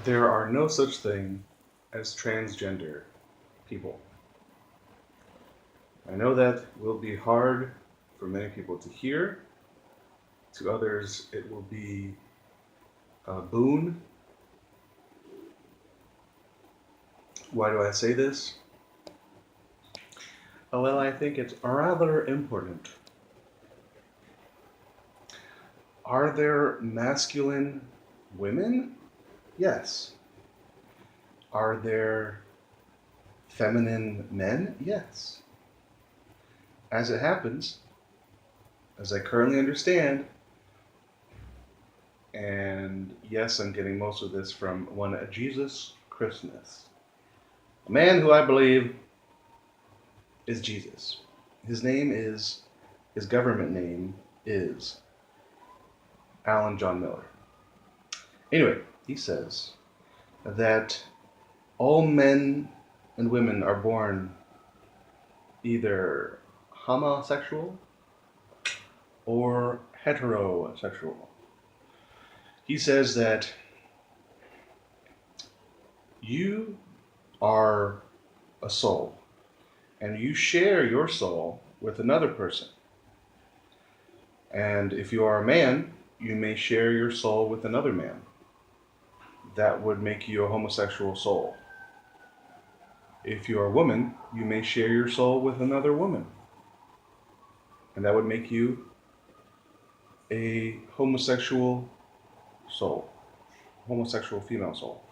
There are no such thing as transgender people. I know that will be hard for many people to hear. To others, it will be a boon. Why do I say this? Oh, well, I think it's rather important. Are there masculine women? Yes. Are there feminine men? Yes. As it happens, as I currently understand, and yes, I'm getting most of this from one Jesus Christmas, a man who I believe is Jesus. His government name is Alan John Miller. Anyway, he says that all men and women are born either homosexual or heterosexual. He says that you are a soul and you share your soul with another person. And if you are a man, you may share your soul with another man. That would make you a homosexual soul. If you are a woman, you may share your soul with another woman. And that would make you a homosexual soul, homosexual female soul.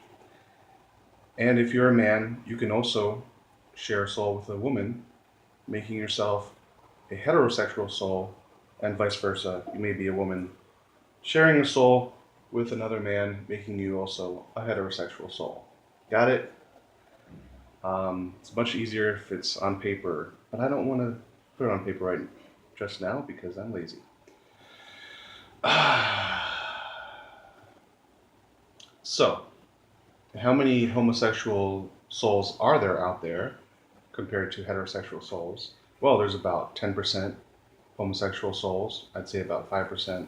And if you're a man, you can also share a soul with a woman, making yourself a heterosexual soul, and vice versa. You may be a woman sharing a soul with another man, making you also a heterosexual soul. Got it? It's much easier if it's on paper, but I don't want to put it on paper right just now because I'm lazy. So, how many homosexual souls are there out there compared to heterosexual souls? Well, there's about 10% homosexual souls. I'd say about 5%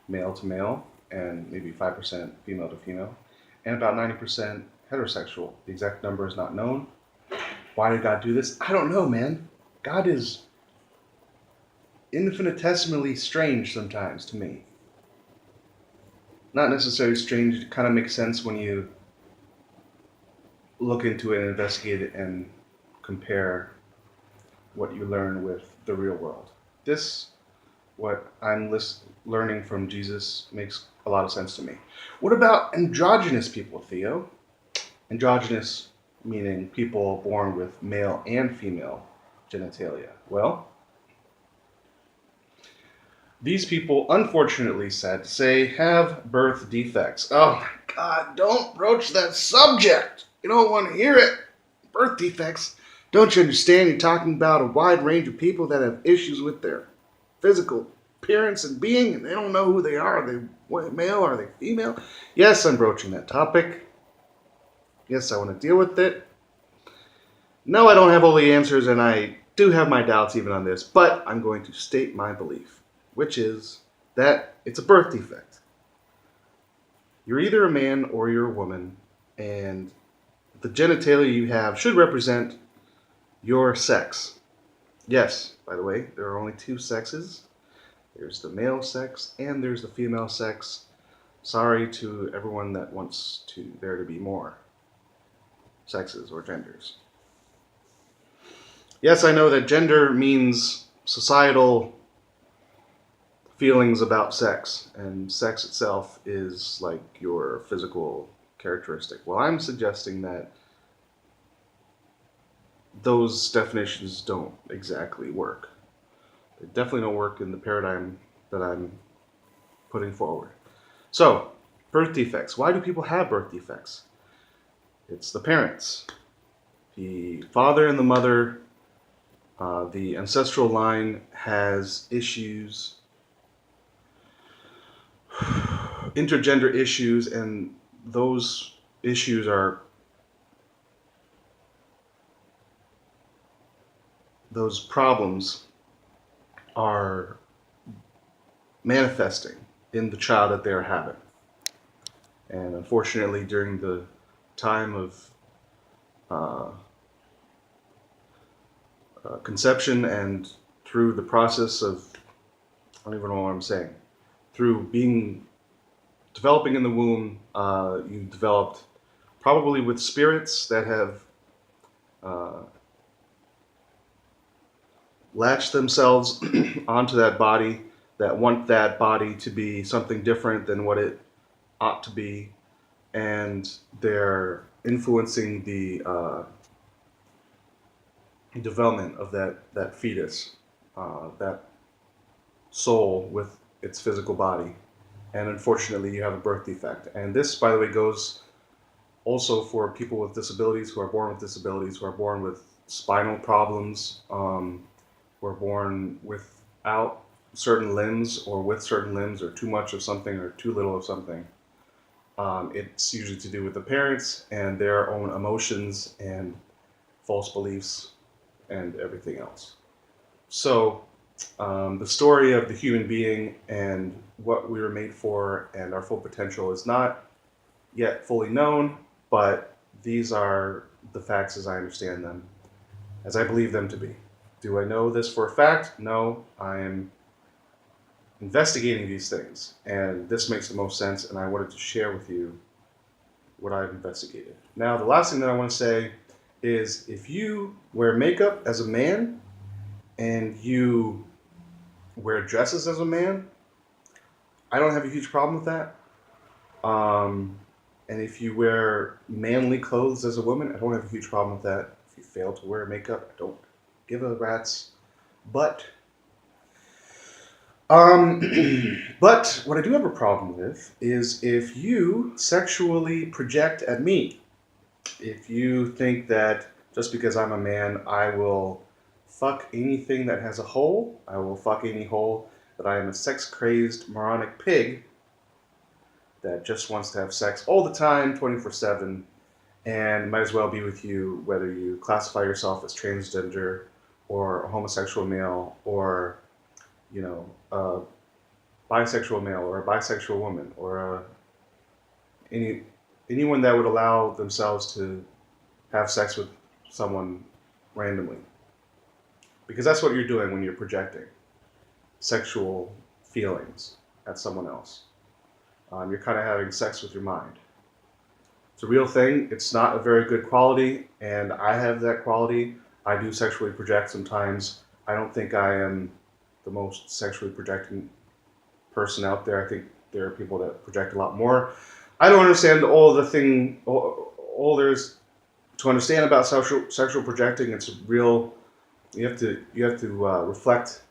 male to male, and maybe 5% female to female, and about 90% heterosexual. The exact number is not known. Why did God do this? I don't know, man. God is infinitesimally strange sometimes to me. Not necessarily strange, it kind of makes sense when you look into it and investigate it and compare what you learn with the real world. This, what I'm learning from Jesus, makes a lot of sense to me. What about androgynous people, Theo? Androgynous meaning people born with male and female genitalia. Well, these people, unfortunately sad to say, have birth defects. Oh my God, don't broach that subject. You don't want to hear it. Birth defects. Don't you understand? You're talking about a wide range of people that have issues with their physical appearance and being, and they don't know who they are. Are they male? Are they female? Yes, I'm broaching that topic. Yes, I want to deal with it. No, I don't have all the answers, and I do have my doubts even on this, but I'm going to state my belief, which is that it's a birth defect. You're either a man or you're a woman, and the genitalia you have should represent your sex. Yes, by the way, there are only two sexes. There's the male sex and there's the female sex. Sorry to everyone that wants there to be more sexes or genders. Yes, I know that gender means societal feelings about sex, and sex itself is like your physical characteristic. Well, I'm suggesting that those definitions don't exactly work. They definitely don't work in the paradigm that I'm putting forward. So, birth defects. Why do people have birth defects? It's the parents. The father and the mother, the ancestral line has issues, intergender issues, and those issues are those problems are manifesting in the child that they're having. And unfortunately, during the time of uh, conception and through the process of, I don't even know what I'm saying, through developing in the womb, you developed probably with spirits that have uh, latched themselves onto that body, that want that body to be something different than what it ought to be, and they're influencing the development of that fetus, that soul with its physical body. And unfortunately, you have a birth defect. And this, by the way, goes also for people with disabilities, who are born with disabilities, who are born with spinal problems, who are born without certain limbs, or with certain limbs, or too much of something or too little of something. It's usually to do with the parents and their own emotions and false beliefs and everything else. So, the story of the human being and what we were made for and our full potential is not yet fully known, but these are the facts as I understand them, as I believe them to be. Do I know this for a fact? No, I am investigating these things, and this makes the most sense, and I wanted to share with you what I've investigated. Now, the last thing that I want to say is if you wear makeup as a man and you wear dresses as a man, I don't have a huge problem with that. Um, and if you wear manly clothes as a woman, I don't have a huge problem with that. If you fail to wear makeup, I don't give a rat's butt. Um, but what I do have a problem with is if you sexually project at me. If you think that just because I'm a man, I will fuck anything that has a hole, I will fuck any hole, that I am a sex crazed, moronic pig that just wants to have sex all the time, 24/7, and might as well be with you whether you classify yourself as transgender or a homosexual male or, you know, a bisexual male or a bisexual woman or any anyone that would allow themselves to have sex with someone randomly. Because that's what you're doing when you're projecting sexual feelings at someone else. You're kind of having sex with your mind. It's a real thing. It's not a very good quality, and I have that quality. I do sexually project sometimes. I don't think I am the most sexually projecting person out there. I think there are people that project a lot more. I don't understand all there's to understand about sexual projecting. It's real. You have to reflect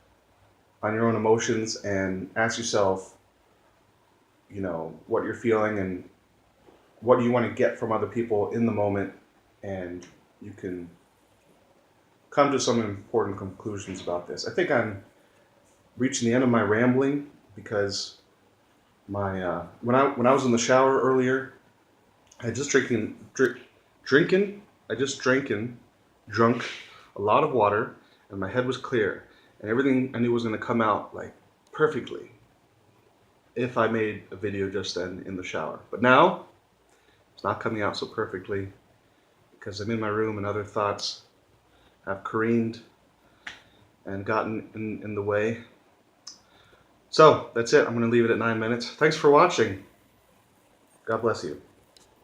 on your own emotions and ask yourself, what you're feeling and what you want to get from other people in the moment, and you can come to some important conclusions about this. I think I'm reaching the end of my rambling because my when I was in the shower earlier, I just drinking. I just drunk a lot of water, and my head was clear, and everything I knew was going to come out like perfectly if I made a video just then in the shower. But now it's not coming out so perfectly because I'm in my room and other thoughts have careened and gotten in the way. So that's it. I'm going to leave it at 9 minutes. Thanks for watching. God bless you.